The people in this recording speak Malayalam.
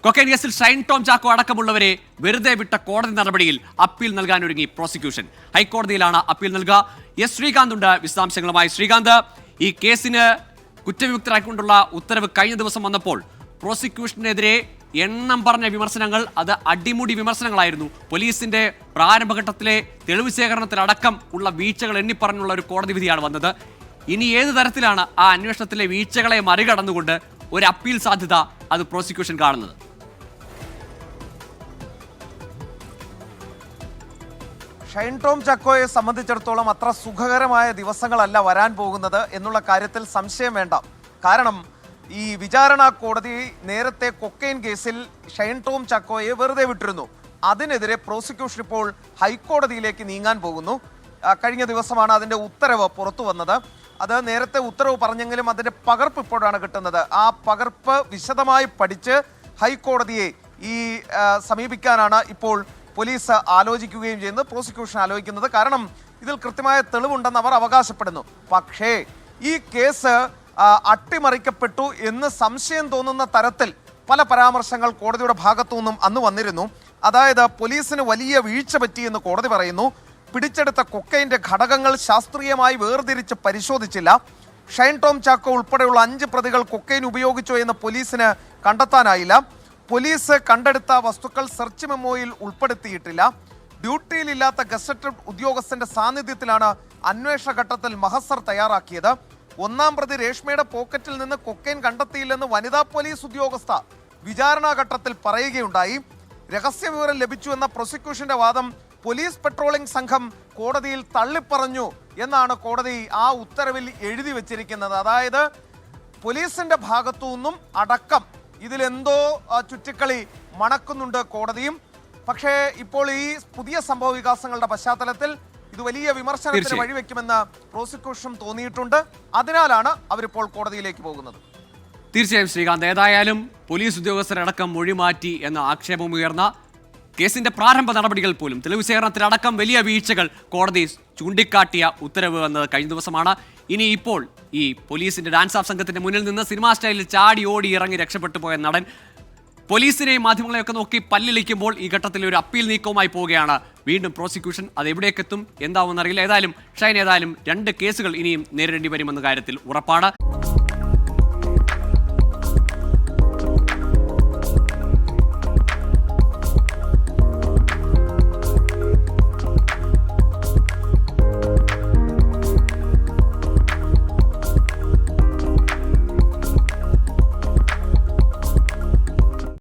കൊക്കൈൻ കേസിൽ ഷൈൻ ടോം ചാക്കോ അടക്കമുള്ളവരെ വെറുതെ വിട്ട കോടതി നടപടിയിൽ അപ്പീൽ നൽകാനൊരുങ്ങി പ്രോസിക്യൂഷൻ. ഹൈക്കോടതിയിലാണ് അപ്പീൽ നൽകുക. എസ് ശ്രീകാന്ത് ഉണ്ട് വിശദാംശങ്ങളുമായി. ശ്രീകാന്ത്, ഈ കേസിന് കുറ്റവിമുക്തരായിക്കൊണ്ടുള്ള ഉത്തരവ് കഴിഞ്ഞ ദിവസം വന്നപ്പോൾ പ്രോസിക്യൂഷനെതിരെ എണ്ണം പറഞ്ഞ വിമർശനങ്ങൾ അത് അടിമുടി വിമർശനങ്ങളായിരുന്നു. പോലീസിന്റെ പ്രാരംഭഘട്ടത്തിലെ തെളിവ് ശേഖരണത്തിലടക്കം ഉള്ള വീഴ്ചകൾ എണ്ണിപ്പറഞ്ഞുള്ള ഒരു കോടതി വിധിയാണ് വന്നത്. ഇനി ഏത് തരത്തിലാണ് ആ അന്വേഷണത്തിലെ വീഴ്ചകളെ മറികടന്നുകൊണ്ട് ഒരു അപ്പീൽ സാധ്യത അത് പ്രോസിക്യൂഷൻ കാണുന്നത്? ഷൈൻ ടോം ചാക്കോയെ സംബന്ധിച്ചിടത്തോളം അത്ര സുഖകരമായ ദിവസങ്ങളല്ല വരാൻ പോകുന്നത് എന്നുള്ള കാര്യത്തിൽ സംശയം വേണ്ട. കാരണം ഈ വിചാരണ കോടതി നേരത്തെ കൊക്കൈൻ കേസിൽ ഷൈൻ ടോം ചാക്കോയെ വെറുതെ വിട്ടിരുന്നു. അതിനെതിരെ പ്രോസിക്യൂഷൻ ഇപ്പോൾ ഹൈക്കോടതിയിലേക്ക് നീങ്ങാൻ പോകുന്നു. കഴിഞ്ഞ ദിവസമാണ് അതിൻ്റെ ഉത്തരവ് പുറത്തു വന്നത്. അത് നേരത്തെ ഉത്തരവ് പറഞ്ഞെങ്കിലും അതിൻ്റെ പകർപ്പ് ഇപ്പോഴാണ് കിട്ടുന്നത്. ആ പകർപ്പ് വിശദമായി പഠിച്ച് ഹൈക്കോടതിയെ സമീപിക്കാനാണ് ഇപ്പോൾ പോലീസ് ആലോചിക്കുകയും ചെയ്യുന്നത്, പ്രോസിക്യൂഷൻ ആലോചിക്കുന്നത്. കാരണം ഇതിൽ കൃത്യമായ തെളിവുണ്ടെന്ന് അവർ അവകാശപ്പെടുന്നു. പക്ഷേ ഈ കേസ് അട്ടിമറിക്കപ്പെട്ടു എന്ന് സംശയം തോന്നുന്ന തരത്തിൽ പല പരാമർശങ്ങൾ കോടതിയുടെ ഭാഗത്തു നിന്നും അന്ന് വന്നിരുന്നു. അതായത് പോലീസിന് വലിയ വീഴ്ച പറ്റിയെന്ന് കോടതി പറയുന്നു. പിടിച്ചെടുത്ത കൊക്കൈൻ്റെ ഘടകങ്ങൾ ശാസ്ത്രീയമായി വേർതിരിച്ച് പരിശോധിച്ചില്ല. ഷൈൻ ടോം ചാക്കോ ഉൾപ്പെടെയുള്ള 5 പ്രതികൾ കൊക്കൈൻ ഉപയോഗിച്ചോ എന്ന് പോലീസിന് കണ്ടെത്താനായില്ല. പോലീസ് കണ്ടെടുത്ത വസ്തുക്കൾ സെർച്ച് മെമ്മോയിൽ ഉൾപ്പെടുത്തിയിട്ടില്ല. ഡ്യൂട്ടിയിലില്ലാത്ത ഗസറ്റഡ് ഉദ്യോഗസ്ഥന്റെ സാന്നിധ്യത്തിലാണ് അന്വേഷണ ഘട്ടത്തിൽ മഹസർ തയ്യാറാക്കിയത്. 1-ാം പ്രതി രേഷ്മയുടെ പോക്കറ്റിൽ നിന്ന് കൊക്കൈൻ കണ്ടെത്തിയില്ലെന്ന് വനിതാ പോലീസ് ഉദ്യോഗസ്ഥ വിചാരണാ ഘട്ടത്തിൽ പറയുകയുണ്ടായി. രഹസ്യവിവരം ലഭിച്ചു എന്ന പ്രോസിക്യൂഷന്റെ വാദം പോലീസ് പെട്രോളിംഗ് സംഘം കോടതിയിൽ തള്ളിപ്പറഞ്ഞു എന്നാണ് കോടതി ആ ഉത്തരവിൽ എഴുതി വച്ചിരിക്കുന്നത്. അതായത് പോലീസിന്റെ ഭാഗത്തു നിന്നും അടക്കം ഇതിലെന്തോ ചുറ്റിക്കളി മണക്കുന്നുണ്ട് കോടതിയും. പക്ഷേ ഇപ്പോൾ ഈ പുതിയ സംഭവ വികാസങ്ങളുടെ പശ്ചാത്തലത്തിൽ ഇത് വലിയ വിമർശനത്തിന് വഴിവെക്കുമെന്ന് പ്രോസിക്യൂഷൻ തോന്നിയിട്ടുണ്ട്. അതിനാലാണ് അവരിപ്പോൾ കോടതിയിലേക്ക് പോകുന്നത്. തീർച്ചയായും ശ്രീകാന്ത്, ഏതായാലും പോലീസ് ഉദ്യോഗസ്ഥരടക്കം മൊഴിമാറ്റി എന്ന ആക്ഷേപമുയർന്ന കേസിന്റെ പ്രാരംഭ നടപടികൾ പോലും തെളിവ് ശേഖരണത്തിലടക്കം വലിയ വീഴ്ചകൾ കോടതി ചൂണ്ടിക്കാട്ടിയ ഉത്തരവ് വന്നത് കഴിഞ്ഞ ദിവസമാണ്. ഇനി ഇപ്പോൾ ഈ പോലീസിന്റെ ഡാൻസ് ഓഫ് സംഘത്തിന്റെ മുന്നിൽ നിന്ന് സിനിമാ സ്റ്റൈലിൽ ചാടി ഓടി ഇറങ്ങി രക്ഷപ്പെട്ടു പോയ നടൻ പോലീസിനെയും മാധ്യമങ്ങളെയൊക്കെ നോക്കി പല്ലിളിക്കുമ്പോൾ ഈ ഘട്ടത്തിൽ ഒരു അപ്പീൽ നീക്കവുമായി പോവുകയാണ് വീണ്ടും പ്രോസിക്യൂഷൻ. അത് എവിടേക്കെത്തും എന്താവുമെന്നറിയില്ല. ഏതായാലും ഷൈൻ 2 കേസുകൾ ഇനിയും നേരിടേണ്ടി വരുമെന്ന കാര്യത്തിൽ ഉറപ്പാണ്.